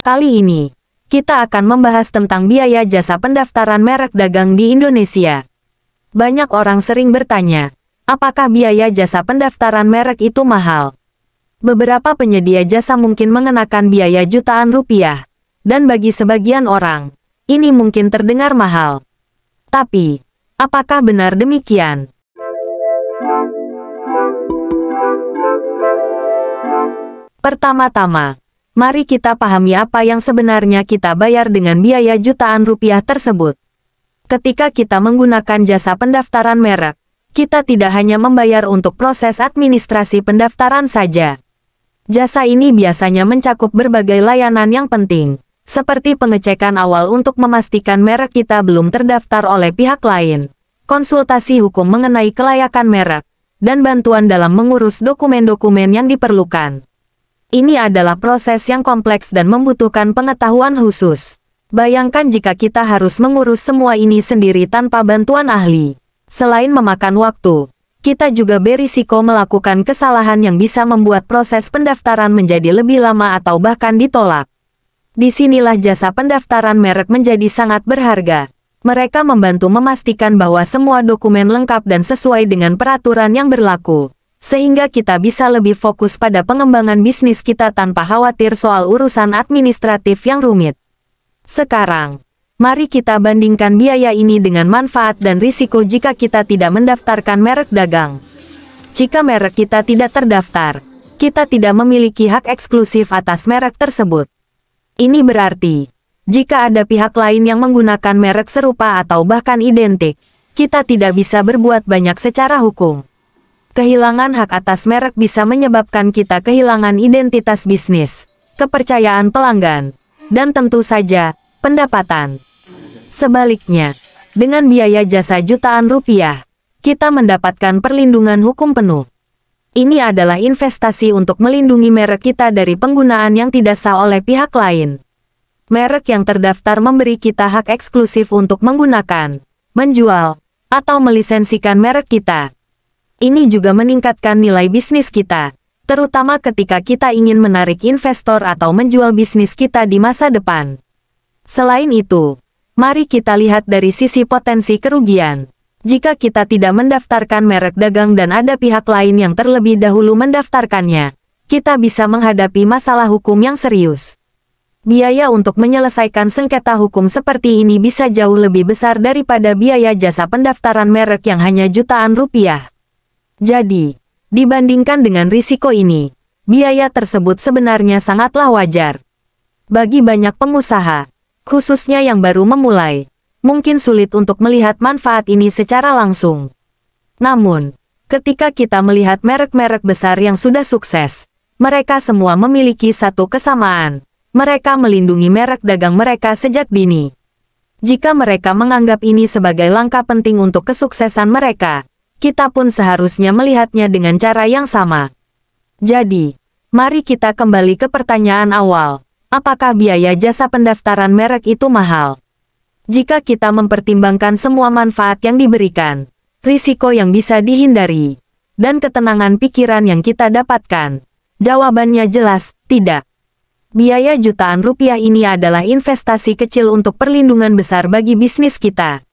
Kali ini, kita akan membahas tentang biaya jasa pendaftaran merek dagang di Indonesia. Banyak orang sering bertanya, apakah biaya jasa pendaftaran merek itu mahal? Beberapa penyedia jasa mungkin mengenakan biaya jutaan rupiah, dan bagi sebagian orang, ini mungkin terdengar mahal. Tapi, apakah benar demikian? Pertama-tama, mari kita pahami apa yang sebenarnya kita bayar dengan biaya jutaan rupiah tersebut. Ketika kita menggunakan jasa pendaftaran merek, kita tidak hanya membayar untuk proses administrasi pendaftaran saja. Jasa ini biasanya mencakup berbagai layanan yang penting, seperti pengecekan awal untuk memastikan merek kita belum terdaftar oleh pihak lain, konsultasi hukum mengenai kelayakan merek, dan bantuan dalam mengurus dokumen-dokumen yang diperlukan. Ini adalah proses yang kompleks dan membutuhkan pengetahuan khusus. Bayangkan jika kita harus mengurus semua ini sendiri tanpa bantuan ahli. Selain memakan waktu, kita juga berisiko melakukan kesalahan yang bisa membuat proses pendaftaran menjadi lebih lama atau bahkan ditolak. Disinilah jasa pendaftaran merek menjadi sangat berharga. Mereka membantu memastikan bahwa semua dokumen lengkap dan sesuai dengan peraturan yang berlaku, sehingga kita bisa lebih fokus pada pengembangan bisnis kita tanpa khawatir soal urusan administratif yang rumit. Sekarang, mari kita bandingkan biaya ini dengan manfaat dan risiko jika kita tidak mendaftarkan merek dagang. Jika merek kita tidak terdaftar, kita tidak memiliki hak eksklusif atas merek tersebut. Ini berarti, jika ada pihak lain yang menggunakan merek serupa atau bahkan identik, kita tidak bisa berbuat banyak secara hukum. Kehilangan hak atas merek bisa menyebabkan kita kehilangan identitas bisnis, kepercayaan pelanggan, dan tentu saja, pendapatan. Sebaliknya, dengan biaya jasa jutaan rupiah, kita mendapatkan perlindungan hukum penuh. Ini adalah investasi untuk melindungi merek kita dari penggunaan yang tidak sah oleh pihak lain. Merek yang terdaftar memberi kita hak eksklusif untuk menggunakan, menjual, atau melisensikan merek kita. Ini juga meningkatkan nilai bisnis kita, terutama ketika kita ingin menarik investor atau menjual bisnis kita di masa depan. Selain itu, mari kita lihat dari sisi potensi kerugian. Jika kita tidak mendaftarkan merek dagang dan ada pihak lain yang terlebih dahulu mendaftarkannya, kita bisa menghadapi masalah hukum yang serius. Biaya untuk menyelesaikan sengketa hukum seperti ini bisa jauh lebih besar daripada biaya jasa pendaftaran merek yang hanya jutaan rupiah. Jadi, dibandingkan dengan risiko ini, biaya tersebut sebenarnya sangatlah wajar. Bagi banyak pengusaha, khususnya yang baru memulai, mungkin sulit untuk melihat manfaat ini secara langsung. Namun, ketika kita melihat merek-merek besar yang sudah sukses, mereka semua memiliki satu kesamaan. Mereka melindungi merek dagang mereka sejak dini. Jika mereka menganggap ini sebagai langkah penting untuk kesuksesan mereka, kita pun seharusnya melihatnya dengan cara yang sama. Jadi, mari kita kembali ke pertanyaan awal. Apakah biaya jasa pendaftaran merek itu mahal? Jika kita mempertimbangkan semua manfaat yang diberikan, risiko yang bisa dihindari, dan ketenangan pikiran yang kita dapatkan, jawabannya jelas, tidak. Biaya jutaan rupiah ini adalah investasi kecil untuk perlindungan besar bagi bisnis kita.